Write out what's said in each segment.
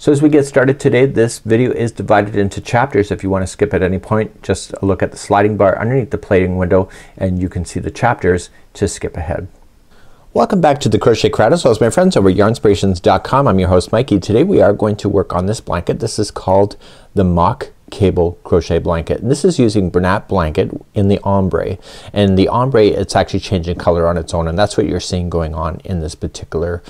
So as we get started today, this video is divided into chapters. If you want to skip at any point, just look at the sliding bar underneath the plating window and you can see the chapters to skip ahead. Welcome back to the Crochet Crowd as well as my friends over at yarnspirations.com. I'm your host Mikey. Today we are going to work on this blanket. This is called the Mock Cable Crochet Blanket, and this is using granite blanket in the ombre, and the ombre, it's actually changing color on its own, and that's what you're seeing going on in this particular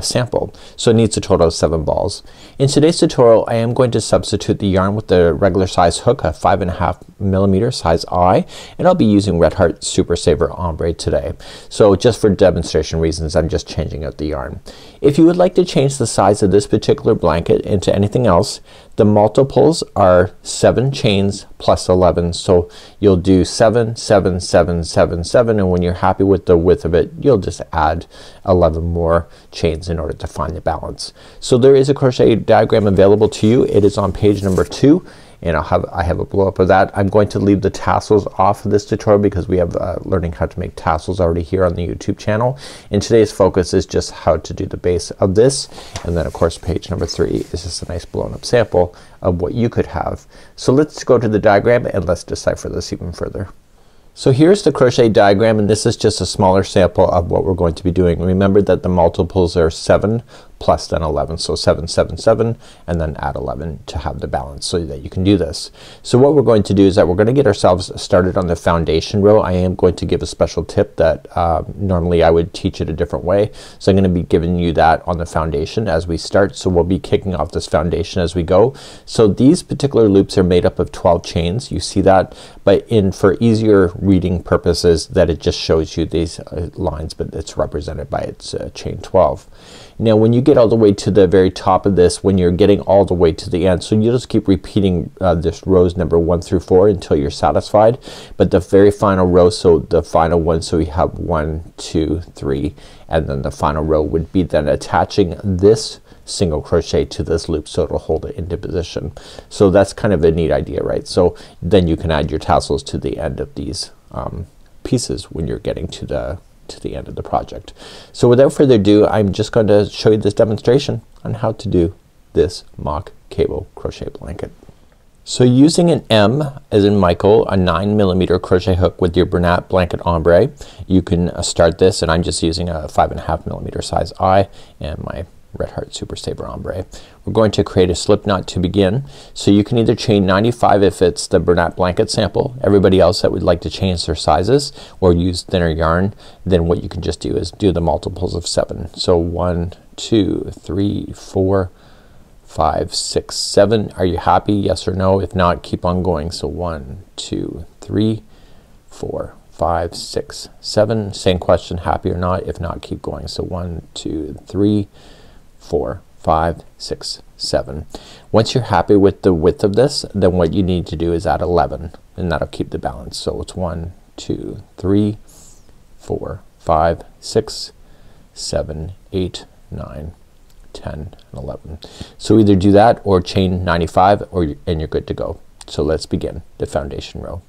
sample. So it needs a total of 7 balls. In today's tutorial I am going to substitute the yarn with the regular size hook, a 5.5mm size eye, and I'll be using Red Heart Super Saver ombre today. So just for demonstration reasons I'm just changing out the yarn. If you would like to change the size of this particular blanket into anything else, the multiples are 7 chains plus 11. So you'll do 7, 7, 7, 7, 7, and when you're happy with the width of it, you'll just add 11 more chains in order to find the balance. So there is a crochet diagram available to you. It is on page number 2. And I have a blow up of that. I'm going to leave the tassels off of this tutorial because we have learning how to make tassels already here on the YouTube channel. And today's focus is just how to do the base of this. And then of course page number 3 is just a nice blown up sample of what you could have. So let's go to the diagram and let's decipher this even further. So here's the crochet diagram, and this is just a smaller sample of what we're going to be doing. Remember that the multiples are 7 plus then 11. So 7, 7, 7, and then add 11 to have the balance so that you can do this. So what we're going to do is that we're going to get ourselves started on the foundation row. I am going to give a special tip that normally I would teach it a different way. So I'm going to be giving you that on the foundation as we start. So we'll be kicking off this foundation as we go. So these particular loops are made up of 12 chains. You see that, but for easier reading purposes that it just shows you these lines, but it's represented by its chain 12. Now when you get all the way to the very top of this, when you're getting all the way to the end, so you just keep repeating this rows number 1 through 4 until you're satisfied. But the very final row, so the final one, so we have 1, 2, 3, and then the final row would be then attaching this single crochet to this loop so it'll hold it into position. So that's kind of a neat idea, right? So then you can add your tassels to the end of these pieces when you're getting to the end of the project. So without further ado, I'm just going to show you this demonstration on how to do this mock cable crochet blanket. So using an M as in Michael, a 9mm crochet hook with your granite blanket ombre, you can start this, and I'm just using a 5.5mm size eye and my Red Heart Super Saver ombre. We're going to create a slip knot to begin. So you can either chain 95 if it's the granite blanket sample. Everybody else that would like to change their sizes or use thinner yarn, then what you can just do is do the multiples of 7. So 1, 2, 3, 4, 5, 6, 7. Are you happy? Yes or no? If not, keep on going. So 1, 2, 3, 4, 5, 6, 7. Same question, happy or not? If not, keep going. So 1, 2, 3, 4, 5, 6, 7. Once you're happy with the width of this, then what you need to do is add 11, and that'll keep the balance. So it's 1, 2, 3, 4, 5, 6, 7, 8, 9, 10, and 11. So either do that or chain 95 and you're good to go. So let's begin the foundation row.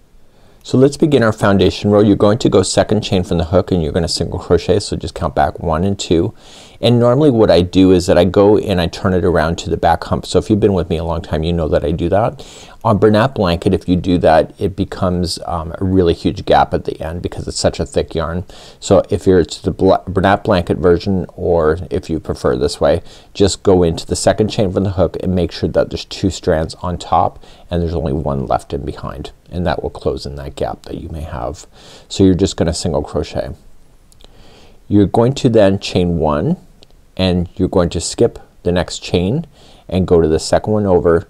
So let's begin our foundation row. You're going to go second chain from the hook and you're gonna single crochet. So just count back 1 and 2. And normally what I do is that I go and I turn it around to the back hump. So if you've been with me a long time, you know that I do that. On granite blanket, if you do that, it becomes a really huge gap at the end because it's such a thick yarn. So if it's the granite blanket version, or if you prefer this way, just go into the second chain from the hook and make sure that there's 2 strands on top and there's only 1 left in behind, and that will close in that gap that you may have. So you're just gonna single crochet. You're going to then chain 1 and you're going to skip the next chain and go to the second one over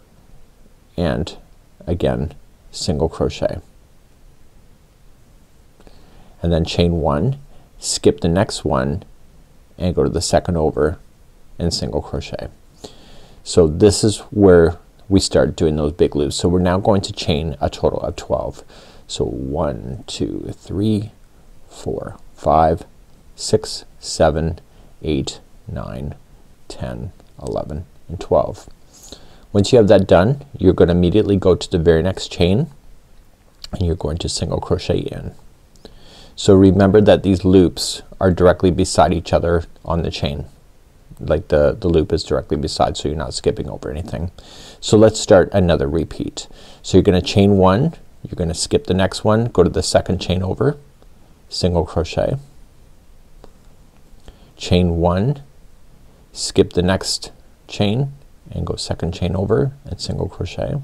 and again single crochet, and then chain 1, skip the next one and go to the second over and single crochet. So this is where we start doing those big loops. So we're now going to chain a total of 12. So 1, 2, 3, 4, 5, 6, 7, 8, 9, 10, 11, and 12. Once you have that done, you're going to immediately go to the very next chain and you're going to single crochet in. So remember that these loops are directly beside each other on the chain. like the loop is directly beside, so you're not skipping over anything. So let's start another repeat. So you're gonna chain one, you're gonna skip the next one, go to the second chain over, single crochet, chain one, skip the next chain and go second chain over and single crochet,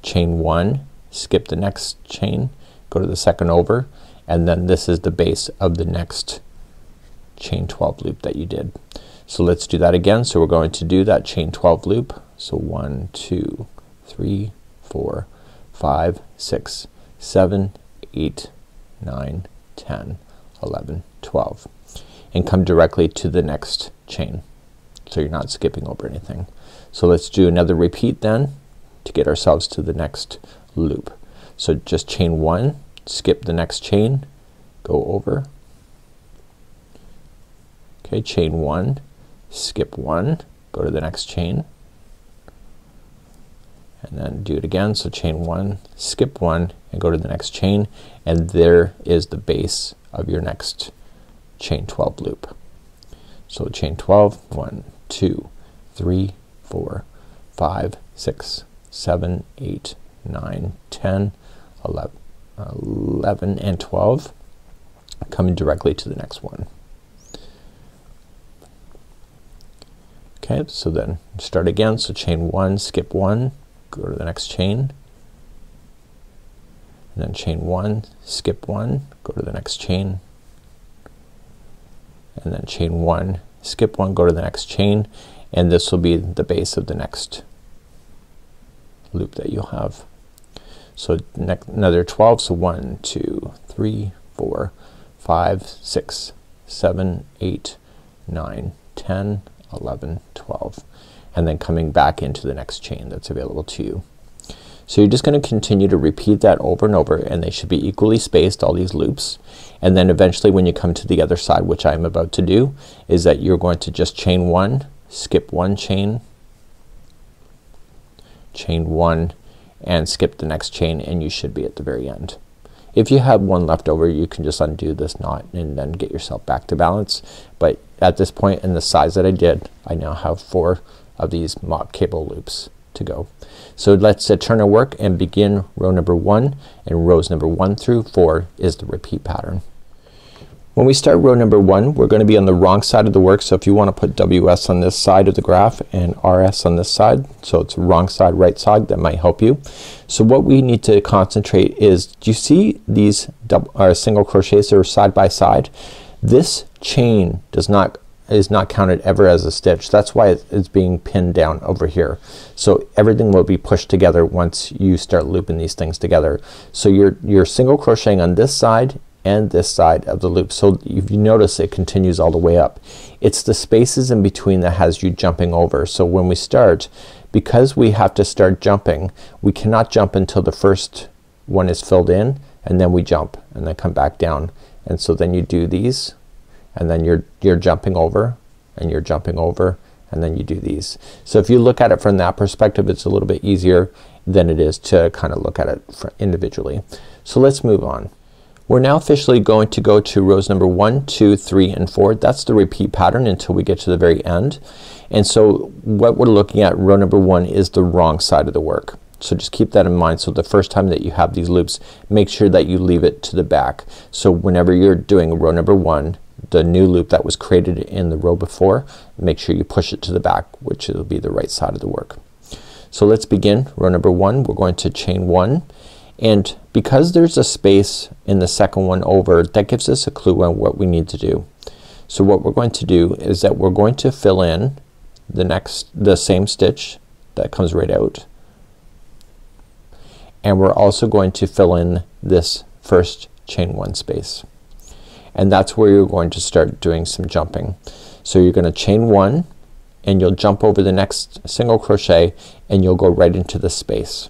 chain one, skip the next chain, go to the second over, and then this is the base of the next chain 12 loop that you did. So let's do that again. So we're going to do that chain 12 loop. So 1 2 3 4 5 6 7 8 9 10 11 12 and come directly to the next chain, so you're not skipping over anything. So let's do another repeat then to get ourselves to the next loop. So just chain one, skip the next chain, go over, okay, chain one, skip one, go to the next chain, and then do it again. So chain one, skip one, and go to the next chain, and there is the base of your next chain 12 loop. So chain 12, 1 2 3 4 5 6 7 8 9 10 11 and 12, coming directly to the next one. Okay, so then start again. So chain one, skip one, go to the next chain, and then chain one, skip one, go to the next chain, and then chain one, skip one, go to the next chain, and this will be the base of the next loop that you'll have. So another 12. So 1 2 3 4 5 6 7 8 9 10 11 12, and then coming back into the next chain that's available to you. So you're just gonna continue to repeat that over and over, and they should be equally spaced, all these loops, and then eventually when you come to the other side, which I'm about to do, is that you're going to just chain one, skip one chain, chain one, and skip the next chain, and you should be at the very end. If you have one left over, you can just undo this knot and then get yourself back to balance, but at this point in the size that I did, I now have 4 of these mock cable loops to go. So let's turn our work and begin row number 1, and rows number 1 through 4 is the repeat pattern. When we start row number 1, we're going to be on the wrong side of the work, so if you want to put WS on this side of the graph and RS on this side, so it's wrong side, right side, that might help you. So what we need to concentrate is, do you see these single crochets that are side by side? This chain is not counted ever as a stitch. That's why it's being pinned down over here. So everything will be pushed together once you start looping these things together. So you're single crocheting on this side and this side of the loop. So if you notice, it continues all the way up. It's the spaces in between that has you jumping over. So when we start, because we have to start jumping, we cannot jump until the first one is filled in, and then we jump and then come back down. And so then you do these, and then you're jumping over, and you're jumping over, and then you do these. So if you look at it from that perspective, it's a little bit easier than it is to kind of look at it individually. So let's move on. We're now officially going to go to rows number 1 2 3 and 4. That's the repeat pattern until we get to the very end. And so what we're looking at, row number 1, is the wrong side of the work. So just keep that in mind. So the first time that you have these loops, make sure that you leave it to the back. So whenever you're doing row number 1, the new loop that was created in the row before, make sure you push it to the back, which will be the right side of the work. So let's begin row number 1. We're going to chain 1, and because there's a space in the second one over, that gives us a clue on what we need to do. So what we're going to do is that we're going to fill in the same stitch that comes right out, and we're also going to fill in this first chain 1 space, and that's where you're going to start doing some jumping. So you're gonna chain 1, and you'll jump over the next single crochet, and you'll go right into the space,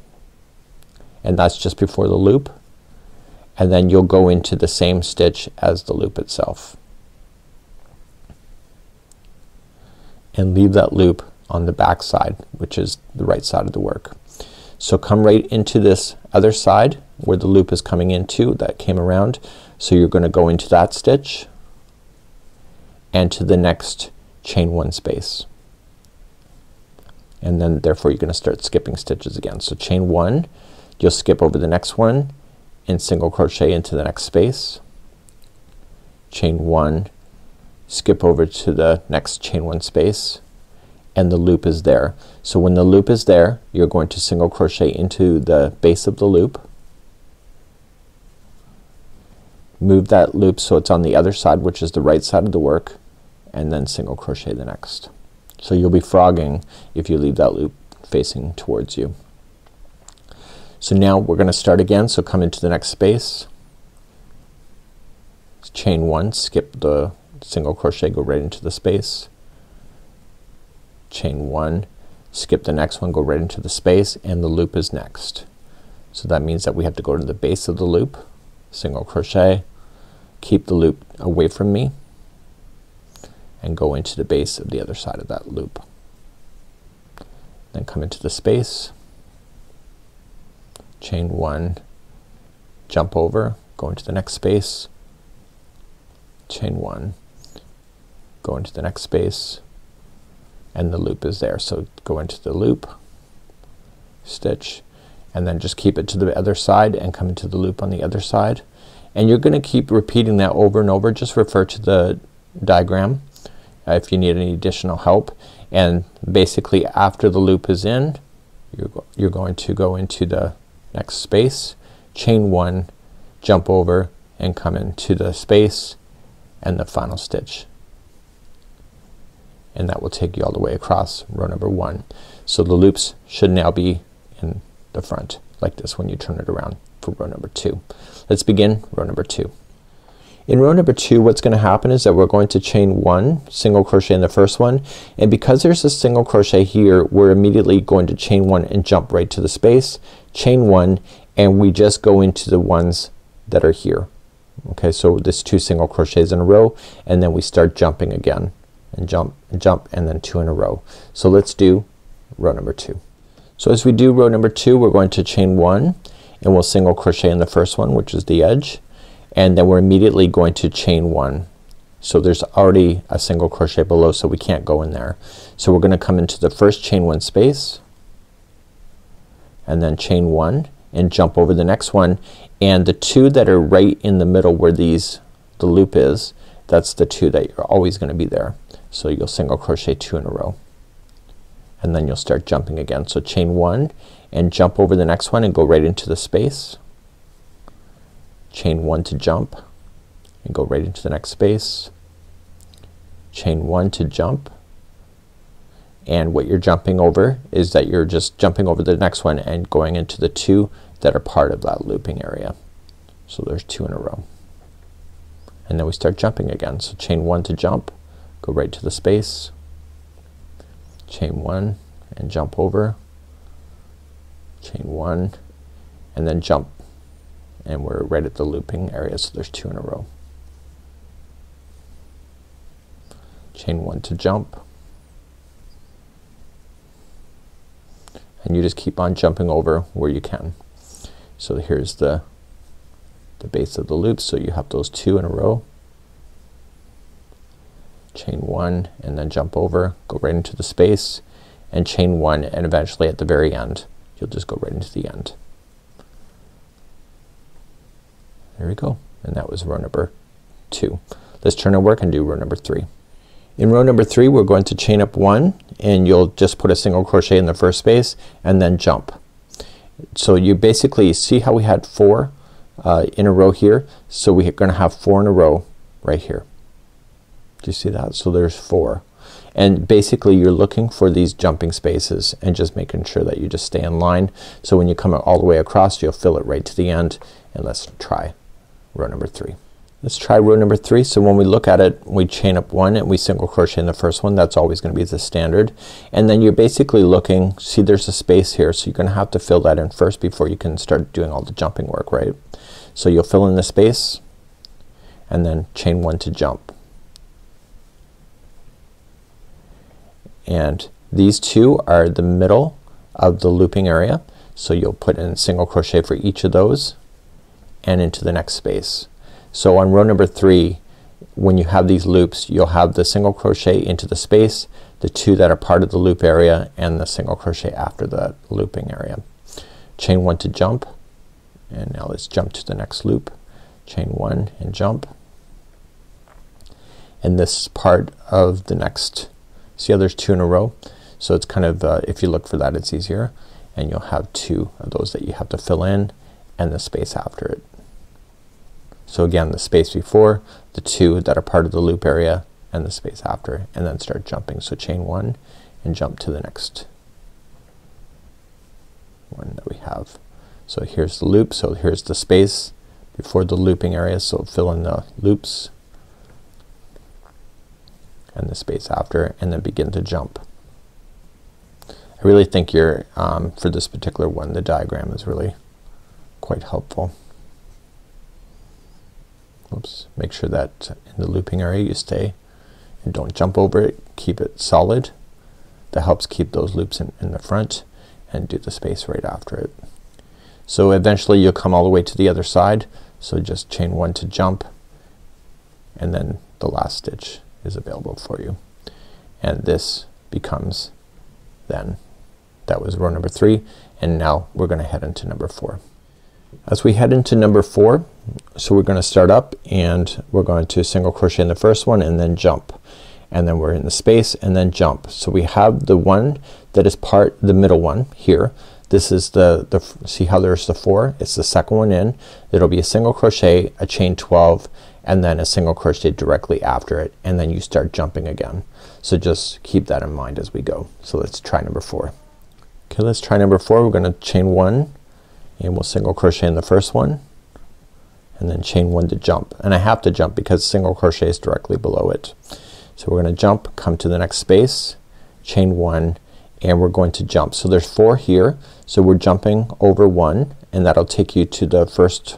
and that's just before the loop, and then you'll go into the same stitch as the loop itself and leave that loop on the back side, which is the right side of the work. So come right into this other side where the loop is coming into, that came around. So you're gonna go into that stitch and to the next chain 1 space, and then therefore you're gonna start skipping stitches again. So chain 1, you'll skip over the next one and single crochet into the next space, chain 1, skip over to the next chain 1 space, and the loop is there. So when the loop is there, you're going to single crochet into the base of the loop, move that loop so it's on the other side, which is the right side of the work, and then single crochet the next. So you'll be frogging if you leave that loop facing towards you. So now we're gonna start again. So come into the next space, chain 1, skip the single crochet, go right into the space, chain 1, skip the next one, go right into the space, and the loop is next. So that means that we have to go to the base of the loop, single crochet, keep the loop away from me, and go into the base of the other side of that loop. Then come into the space, chain 1, jump over, go into the next space, chain 1, go into the next space, and the loop is there. So go into the loop, stitch, and then just keep it to the other side and come into the loop on the other side. And you're gonna keep repeating that over and over. Just refer to the diagram if you need any additional help. And basically after the loop is in, you're going to go into the next space, chain 1, jump over, and come into the space and the final stitch, and that will take you all the way across row number 1. So the loops should now be in the front like this when you turn it around for row number 2. Let's begin row number 2. In row number 2, what's gonna happen is that we're going to chain 1, single crochet in the first one, and because there's a single crochet here, we're immediately going to chain 1 and jump right to the space, chain 1, and we just go into the ones that are here. Okay, so this 2 single crochets in a row, and then we start jumping again, and jump and jump, and then 2 in a row. So let's do row number 2. So as we do row number 2, we're going to chain 1, and we'll single crochet in the first one, which is the edge, and then we're immediately going to chain 1. So there's already a single crochet below, so we can't go in there. So we're gonna come into the first chain 1 space, and then chain 1 and jump over the next one, and the 2 that are right in the middle where the loop is, that's the 2 that you're always gonna be there. So you'll single crochet 2 in a row, and then you'll start jumping again. So chain 1 and jump over the next one and go right into the space, chain 1 to jump and go right into the next space, chain 1 to jump, and what you're jumping over is that you're just jumping over the next one and going into the 2 that are part of that looping area. So there's 2 in a row, and then we start jumping again. So chain 1 to jump, go right to the space, chain 1 and jump over, chain 1 and then jump, and we're right at the looping area, so there's 2 in a row. Chain 1 to jump, and you just keep on jumping over where you can. So here's the base of the loop, so you have those 2 in a row, chain 1 and then jump over, go right into the space and chain 1, and eventually at the very end you'll just go right into the end. There we go, and that was row number 2. Let's turn our work and do row number 3. In row number 3, we're going to chain up 1, and you'll just put a single crochet in the first space and then jump. So you basically see how we had 4 in a row here, so we're gonna have 4 in a row right here. Do you see that? So there's 4, and basically you're looking for these jumping spaces and just making sure that you just stay in line, so when you come all the way across you'll fill it right to the end. And let's try row number 3. Let's try row number 3. So when we look at it, we chain up 1 and we single crochet in the first one. That's always gonna be the standard, and then you're basically looking, see there's a space here, so you're gonna have to fill that in first before you can start doing all the jumping work, right? So you'll fill in the space and then chain 1 to jump, and these 2 are the middle of the looping area, so you'll put in single crochet for each of those and into the next space. So on row number 3, when you have these loops, you'll have the single crochet into the space, the two that are part of the loop area, and the single crochet after the looping area. Chain 1 to jump, and now let's jump to the next loop. Chain 1 and jump, and this is part of the next. See how there's 2 in a row? So it's kind of if you look for that, it's easier, and you'll have 2 of those that you have to fill in, and the space after it. So again, the space before, the 2 that are part of the loop area, and the space after, and then start jumping. So chain 1 and jump to the next one that we have. So here's the loop, so here's the space before the looping area, so fill in the loops and the space after, and then begin to jump. I really think you're for this particular one, the diagram is really quite helpful. Oops, make sure that in the looping area you stay and don't jump over it, keep it solid. That helps keep those loops in the front, and do the space right after it. So eventually you'll come all the way to the other side, so just chain 1 to jump, and then the last stitch is available for you, and this becomes then, that was row number 3, and now we're gonna head into number 4. As we head into number 4, so we're gonna start up and we're going to single crochet in the first one and then jump, and then we're in the space and then jump. So we have the one that is the middle one here. This is the see how there's the 4? It's the second one in. It'll be a single crochet, a chain 12, and then a single crochet directly after it, and then you start jumping again. So just keep that in mind as we go. So let's try number 4. Okay, let's try number 4. We're gonna chain 1 and we'll single crochet in the first one, and then chain 1 to jump, and I have to jump because single crochet is directly below it. So we're gonna jump, come to the next space, chain 1, and we're going to jump. So there's 4 here, so we're jumping over 1, and that'll take you to the first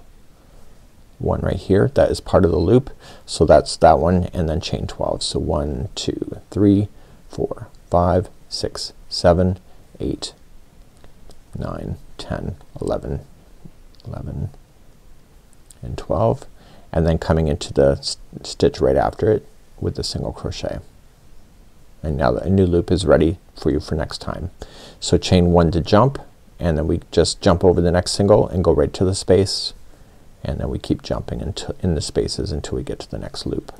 one right here that is part of the loop. So that's that one, and then chain 12. So 1 2 3 4 5 6 7 8 9 10 11 and 12, and then coming into the stitch right after it with the single crochet, and now a new loop is ready for you for next time. So chain 1 to jump, and then we just jump over the next single and go right to the space, and then we keep jumping in the spaces until we get to the next loop.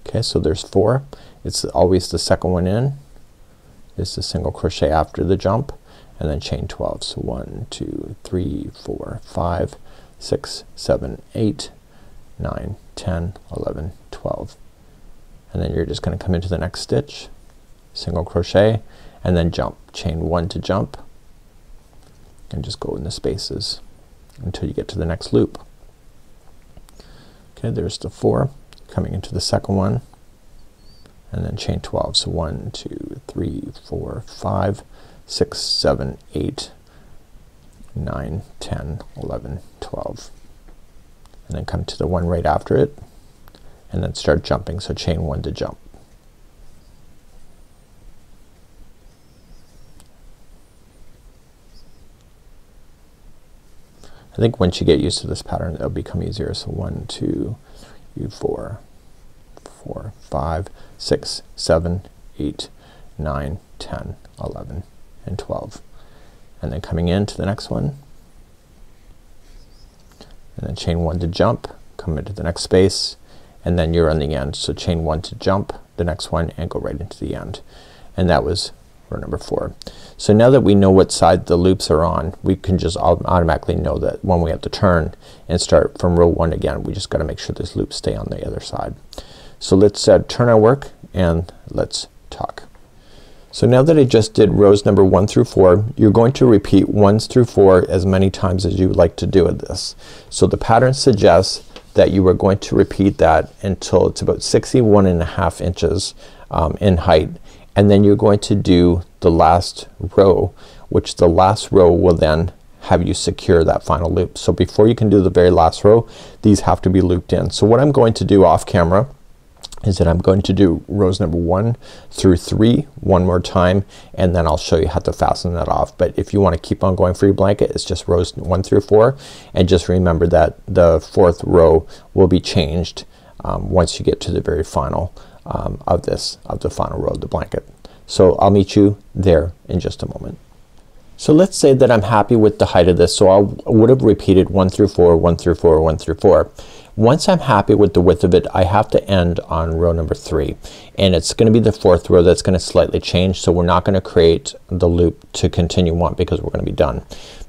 Okay, so there's 4. It's always the second one in is the single crochet after the jump, and then chain 12. So 1 2 3 4 5 6 7 8 9 10 11 12, and then you're just gonna come into the next stitch, single crochet, and then jump. Chain 1 to jump, and just go in the spaces until you get to the next loop. Okay, there's the 4 coming into the second one, and then chain 12. So 1 2 3 4 5 6 7 8 9 10 11 12, and then come to the one right after it, and then start jumping. So chain 1 to jump. I think once you get used to this pattern, it'll become easier. So 1 2 3 4 5 6 7 8 9 10 11 and 12, and then coming into the next one, and then chain 1 to jump, come into the next space, and then you're on the end. So chain 1 to jump the next one and go right into the end, and that was row number 4. So now that we know what side the loops are on, we can just automatically know that when we have to turn and start from row 1 again, we just got to make sure these loops stay on the other side. So let's turn our work and let's talk. So now that I just did rows number 1 through 4, you're going to repeat 1s through 4 as many times as you would like to do with this. So the pattern suggests that you are going to repeat that until it's about 61.5 inches in height, and then you're going to do the last row, which the last row will then have you secure that final loop. So before you can do the very last row, these have to be looped in. So what I'm going to do off camera is that I'm going to do rows number 1 through 3 one more time, and then I'll show you how to fasten that off. But if you want to keep on going for your blanket, it's just rows 1 through 4, and just remember that the 4th row will be changed once you get to the very final of the final row of the blanket. So I'll meet you there in just a moment. So let's say that I'm happy with the height of this, so I would have repeated 1 through 4, 1 through 4, 1 through 4. Once I'm happy with the width of it, I have to end on row number 3, and it's gonna be the 4th row that's gonna slightly change, so we're not gonna create the loop to continue on because we're gonna be done.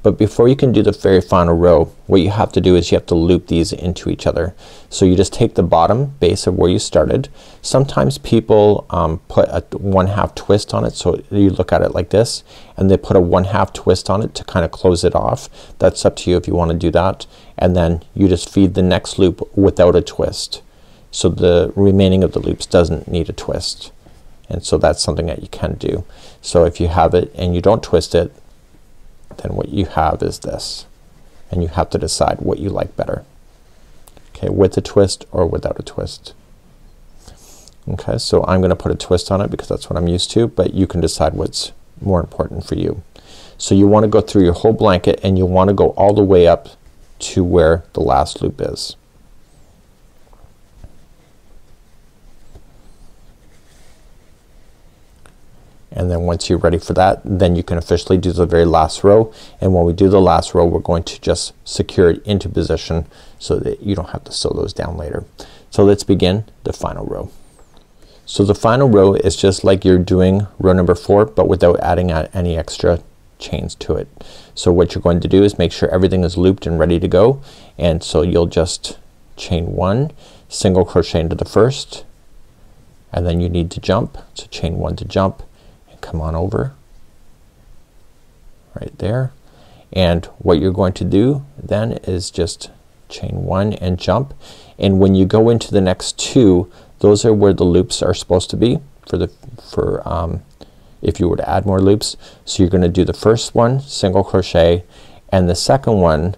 But before you can do the very final row, what you have to do is you have to loop these into each other. So you just take the bottom base of where you started. Sometimes people put a 1/2 twist on it, so you look at it like this, and they put a 1/2 twist on it to kind of close it off. That's up to you if you want to do that. And then you just feed the next loop without a twist, so the remaining of the loops doesn't need a twist. And so that's something that you can do. So if you have it and you don't twist it, then what you have is this, and you have to decide what you like better. Okay, with a twist or without a twist. Okay, so I'm gonna put a twist on it because that's what I'm used to, but you can decide what's more important for you. So you want to go through your whole blanket, and you want to go all the way up to where the last loop is. And then once you're ready for that, then you can officially do the very last row, and when we do the last row, we're going to just secure it into position so that you don't have to sew those down later. So let's begin the final row. So the final row is just like you're doing row number 4, but without adding any extra chains to it. So what you're going to do is make sure everything is looped and ready to go, and so you'll just chain 1, single crochet into the first, and then you need to jump, so chain 1 to jump, and come on over right there. And what you're going to do then is just chain 1 and jump, and when you go into the next 2, those are where the loops are supposed to be for if you were to add more loops. So you're gonna do the first one single crochet, and the second one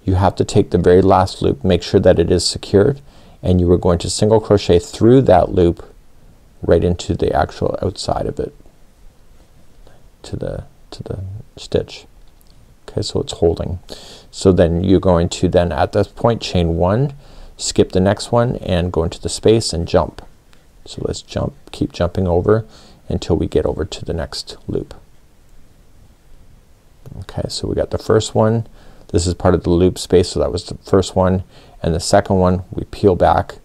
you have to take the very last loop, make sure that it is secured, and you are going to single crochet through that loop right into the actual outside of it to the stitch. Okay, so it's holding. So then you're going to then at this point chain 1, skip the next one, and go into the space and jump. So let's jump, keep jumping over until we get over to the next loop. Okay, so we got the first one. This is part of the loop space, so that was the first one, and the second one we peel back,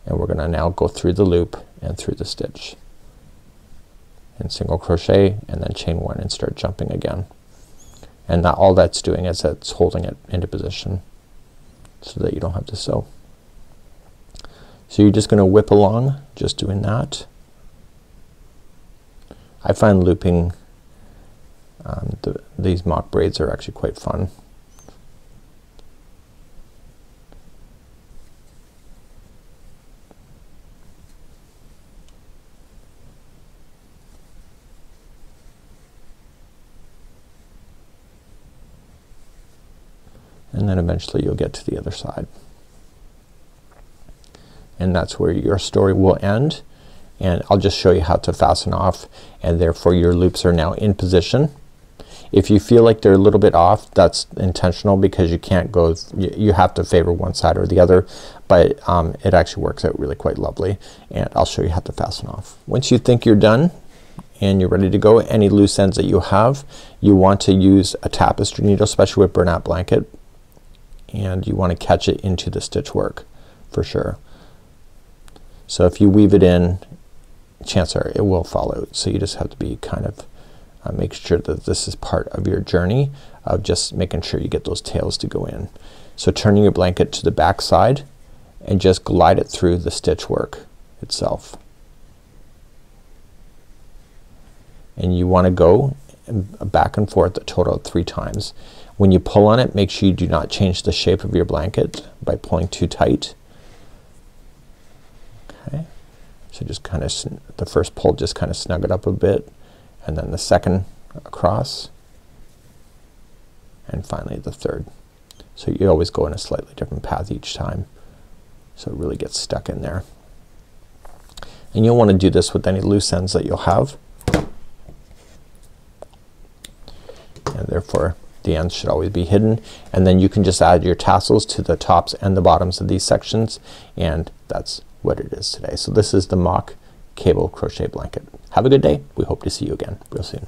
and we're gonna now go through the loop and through the stitch, and single crochet, and then chain 1 and start jumping again. And that all that's doing is that's holding it into position so that you don't have to sew. So you're just gonna whip along just doing that. I find looping these mock braids are actually quite fun. And then eventually you'll get to the other side. And that's where your story will end, and I'll just show you how to fasten off, and therefore your loops are now in position. If you feel like they're a little bit off, that's intentional because you can't go, you have to favor one side or the other, but it actually works out really quite lovely, and I'll show you how to fasten off. Once you think you're done and you're ready to go, any loose ends that you have, you want to use a tapestry needle, especially with burnout blanket, and you want to catch it into the stitch work for sure. So if you weave it in, chances are it will fall out, so you just have to be kind of make sure that this is part of your journey of just making sure you get those tails to go in. So turning your blanket to the back side and just glide it through the stitch work itself. And you want to go back and forth a total of 3 times. When you pull on it, make sure you do not change the shape of your blanket by pulling too tight. Okay, so just kind of the first pull, just kind of snug it up a bit, and then the second across, and finally the third. So you always go in a slightly different path each time, so it really gets stuck in there. And you'll want to do this with any loose ends that you'll have. And therefore the ends should always be hidden. And then you can just add your tassels to the tops and the bottoms of these sections, and that's what it is today. So this is the mock cable crochet blanket. Have a good day. We hope to see you again real soon.